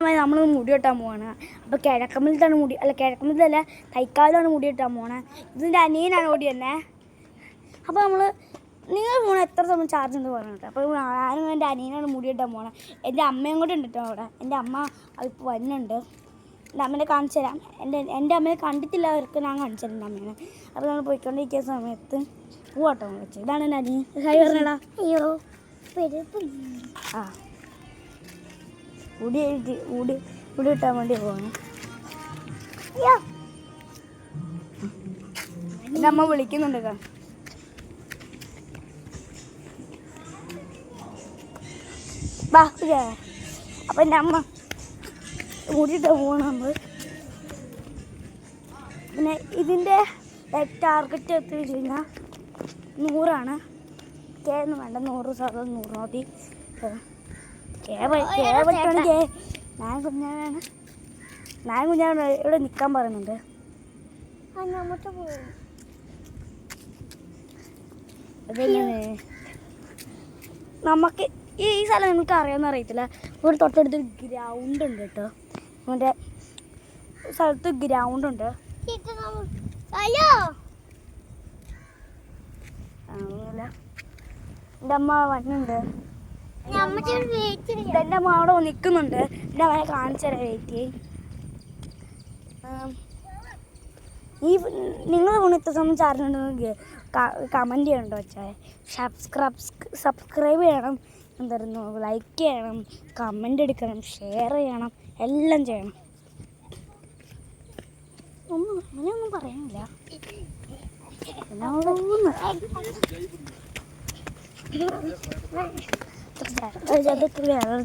നമ്മൾ മുടി വെട്ടാൻ പോവാണ്. അപ്പോൾ കിഴക്കമ്പലത്താണ് മുടി, അല്ല കിഴക്കമ്പലത്തല്ല, തൈക്കാവിലാണ് മുടി വെട്ടാൻ പോകണേ. ഇതിൻ്റെ അനിയനാണ് ഓടി തന്നെ. അപ്പോൾ നിങ്ങൾ ഫോൺ എത്ര സമയം ചാർജ് ഉണ്ട് പറഞ്ഞിട്ട്. അപ്പോൾ ഞാനും എൻ്റെ അനിയനാണ് മുടി വെട്ടാൻ പോകണേ. എൻ്റെ അമ്മയും കൂടെ ഉണ്ട് കേട്ടോ അവിടെ. എൻ്റെ അമ്മ ഇപ്പോൾ വരുന്നുണ്ട്. എൻ്റെ അമ്മേനെ കാണിച്ചു തരാം. എൻ്റെ അമ്മയെ കണ്ടിട്ടില്ല, അവർക്ക് ഞാൻ കാണിച്ചു തരാം എൻ്റെ അമ്മേനെ. അപ്പോൾ നമ്മൾ പോയിക്കൊണ്ടിരിക്കുന്ന സമയത്ത് പൂവാട്ടോ വെച്ചത്. ഇതാണ് എൻ്റെ അനിയൻ. ഹായ് പറഞ്ഞടാ. അയ്യോ ആ മുടി കിട്ടാൻ വേണ്ടി പോകണം. എൻ്റെ അമ്മ വിളിക്കുന്നുണ്ട് കേട്ടോ. ബാ അപ്പം എൻ്റെ അമ്മ മുടിയിട്ടാൻ പോകണം നമ്മൾ. പിന്നെ ഇതിൻ്റെ ടാർഗറ്റ് എത്തി വെച്ച് കഴിഞ്ഞാൽ 100 കെ ഒന്നും വേണ്ട, 100 മതി. ഞാൻ കുഞ്ഞാണ് ഇവിടെ നിൽക്കാൻ പറയുന്നുണ്ട്. നമുക്ക് ഈ സ്ഥലം നിങ്ങൾക്ക് അറിയാമെന്ന് അറിയത്തില്ല. ഇവിടെ തൊട്ടടുത്ത് ഗ്രൗണ്ട് ഉണ്ട് കേട്ടോ. മറ്റേ സ്ഥലത്ത് ഗ്രൗണ്ട് ഉണ്ട്. എൻ്റെ അമ്മ വന്നുണ്ട്. എൻ്റെ അമ്മ അവിടെ നിൽക്കുന്നുണ്ട്. എൻ്റെ അമ്മയെ കാണിച്ചു തരാം. വെയിറ്റ് നിങ്ങൾ ഇത്ര സമയം ചാർജുണ്ടെങ്കിൽ കമൻറ്റ് ചെയ്യണ്ടോ വെച്ചാൽ സബ്സ്ക്രൈബ് ചെയ്യണം, എന്തായിരുന്നു ലൈക്ക് ചെയ്യണം, കമൻ്റ് എടുക്കണം, ഷെയർ ചെയ്യണം, എല്ലാം ചെയ്യണം. അങ്ങനെയൊന്നും പറയാനില്ല.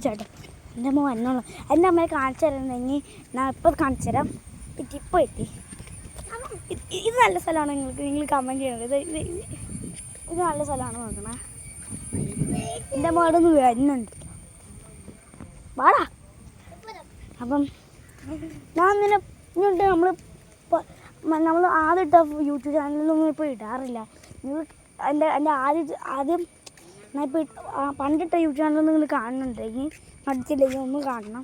ചേട്ടൻ എൻ്റെ അമ്മ വന്നോളൂ. എൻ്റെ അമ്മയെ കാണിച്ചു തരുന്നെങ്കിൽ ഞാൻ ഇപ്പോൾ കാണിച്ചു തരാം. ഇപ്പോൾ എത്തി. ഇത് നല്ല സ്ഥലമാണ്. നിങ്ങൾ കമൻറ്റ് ചെയ്യണത്. ഇത് നല്ല സ്ഥലമാണ് നോക്കണേ. എൻ്റെ അമ്മ അവിടെ നിന്ന് വരുന്നുണ്ട്. വാടാ. അപ്പം ഞാൻ ഇങ്ങനെ ഇങ്ങോട്ട് നമ്മൾ ആദ്യം ഇട്ട യൂട്യൂബ് ചാനലിലൊന്നും ഇപ്പോൾ ഇടാറില്ല. നിങ്ങൾ എൻ്റെ ആദ്യം ഞാൻ ഇപ്പോൾ പണ്ടിട്ട യൂട്യൂബ് ചാനലൊന്നും നിങ്ങൾ കാണുന്നുണ്ടെങ്കിൽ പഠിച്ചില്ലെങ്കിൽ ഒന്ന് കാണണം.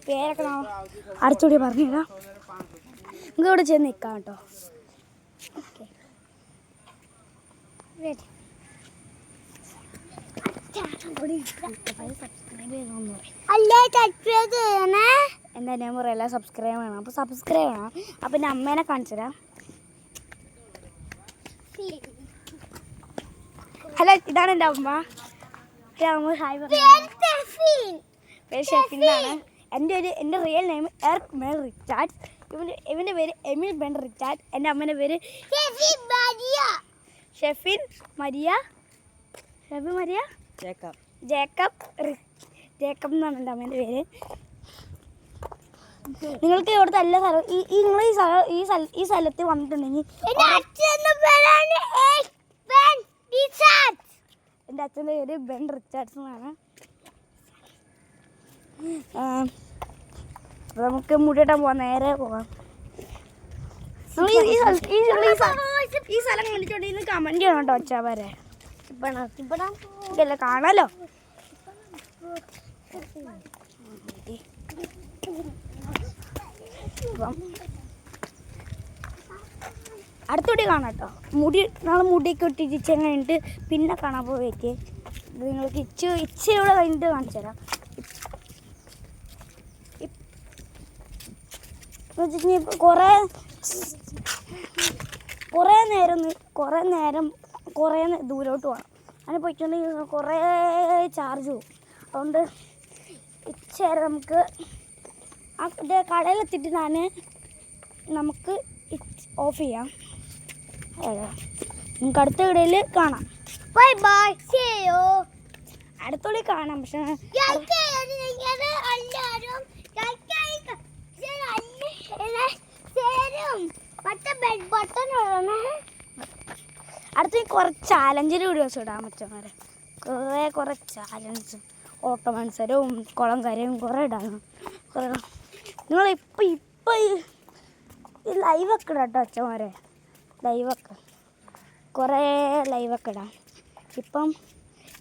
പേരൊക്കെ ഞാൻ അടുത്തുകൂടി പറഞ്ഞുതരാം. നിങ്ങൾക്ക് ഇവിടെ ചെന്ന് നിൽക്കാം കേട്ടോ. ഓക്കെ എൻ്റെ അനിയൻ പറയല്ല, സബ്സ്ക്രൈബ് ചെയ്യണം. അപ്പോൾ സബ്സ്ക്രൈബ് ചെയ്യണം. അപ്പം എൻ്റെ അമ്മേനെ കാണിച്ചു തരാം. ഹലോ, ഇതാണ് എൻ്റെ അമ്മ. ഹായ് പറഞ്ഞു. പേര് ഷെഫിൻ എന്നാണ്. എൻ്റെ റിയൽ നെയിം എർക് മെൽ റിച്ചാർഡ്സ്. ഇവൻ്റെ പേര് എമിൽ ബെൻ റിച്ചാർഡ്. എൻ്റെ അമ്മേൻ്റെ പേര് ഷെഫിൻ മരിയ ജേക്കബ് എന്നാണ് എൻ്റെ അമ്മേൻ്റെ പേര്. നിങ്ങൾക്ക് ഇവിടുത്തെ എല്ലാ സ്ഥലവും നിങ്ങൾ ഈ സ്ഥലത്ത് വന്നിട്ടുണ്ടെങ്കിൽ എൻ്റെ അച്ഛൻ്റെ പേര് ബെൻ റിച്ചാർഡ്സ് എന്നാണ്. അപ്പോൾ നമുക്ക് മുടിയിട്ടാൻ പോവാം. നേരെ പോവാം. നമ്മൾ ഈ സ്ഥലം കണ്ടിട്ടുണ്ടെങ്കിൽ കമൻറ്റ് ചെയ്യണം കേട്ടോ. ഒച്ചാ വരെ ഇതല്ല കാണാലോ. അപ്പം അടുത്തോടെ കാണാം കേട്ടോ. നാളെ മുടിയൊക്കെ ഇട്ടിട്ട് ഇച്ചിരി കഴിഞ്ഞിട്ട് പിന്നെ കാണാൻ പോയിട്ട് നിങ്ങൾക്ക് ഇച്ചിരിയൂടെ കഴിഞ്ഞിട്ട് കാണിച്ചു തരാം. കുറേ ദൂരോട്ട് പോകണം. അങ്ങനെ പോയിട്ടുണ്ടെങ്കിൽ കുറേ ചാർജ് പോകും. അതുകൊണ്ട് ഇച്ചേരം നമുക്ക് ആ കടയിലെത്തിയിട്ട് നമുക്ക് ഓഫ് ചെയ്യാം. നമുക്ക് അടുത്ത കടയിൽ കാണാം. Bye bye. അടുത്തോടെ കാണാം. പക്ഷേ അടുത്ത കുറേ ചാലഞ്ചിൻ്റെ വീഡിയോസ് ഇടാൻ പറ്റുന്നവരെ. കുറേ ചാലഞ്ചും ഓട്ട മത്സരവും കുളം കരയും കുറേ ഇടാണ്. നിങ്ങളിപ്പോൾ ഈ ലൈവൊക്കെ ഇടാം കേട്ടോ അച്ഛന്മാരെ. ലൈവൊക്കെ കുറേ ലൈവൊക്കെ ഇടാം. ഇപ്പം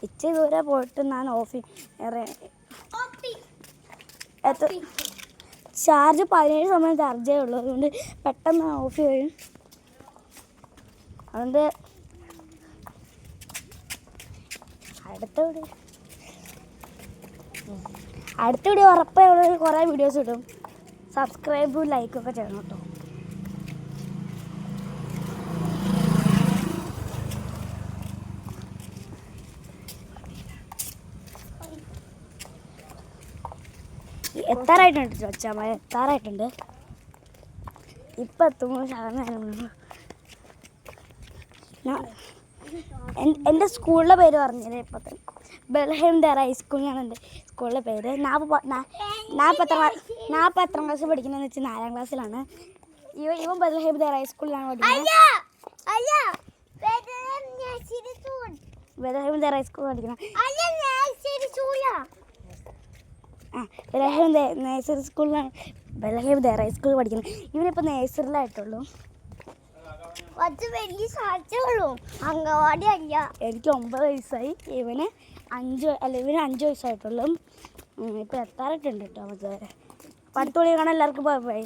ഇച്ചിരി ദൂരെ പോയിട്ട് ഞാൻ ചാർജ് 17 സമയം ചാർജേ ഉള്ളൂ, അതുകൊണ്ട് പെട്ടെന്ന് ഓഫ് ചെയ്യും. അതുകൊണ്ട് അടുത്ത വീഡിയോ ഉറപ്പായി കുറേ വീഡിയോസ് ഇടും. സബ്സ്ക്രൈബും ലൈക്കൊക്കെ ചെയ്യണം കേട്ടോ. എത്താറായിട്ടുണ്ട് ചോദിച്ചാൽ എത്താറായിട്ടുണ്ട്. ഇപ്പം എത്തുമ്പോൾ എൻ്റെ സ്കൂളിലെ പേര് പറഞ്ഞത് ഇപ്പോഴത്തെ ബെൽഹേം ദർ ഹൈസ്കൂൾ എന്നാണ് എൻ്റെ സ്കൂളിലെ പേര്. ഞാൻ പത്താം ക്ലാസ് പഠിക്കുന്നതെന്ന് വെച്ചാൽ 4ാം ക്ലാസ്സിലാണ്. ഇവൻ ബെൽഹേം ദർ ഹൈസ്കൂളിലാണ് പഠിക്കുന്നത്. ബെൽഹേം ദർ ഹൈസ്കൂൾ പഠിക്കുന്നത് ബെൽഹേം നേഴ്സറി സ്കൂളിലാണ്. ബെൽഹേം ദർ ഹൈസ്കൂൾ പഠിക്കുന്നത്. ഇവനിപ്പോൾ നേഴ്സറിലായിട്ടുള്ളൂ. വലിയ സാധ്യതയുള്ളൂ, അംഗൻവാടി അല്ല. എനിക്ക് 9 വയസ്സായി, ഇവന് 5 വയസ്സായിട്ടുള്ളൂ. ഇപ്പം എത്താറായിട്ടുണ്ട് കേട്ടോ. അടുത്ത വീഡിയോ കാണാൻ എല്ലാവർക്കും ബൈ ബൈ.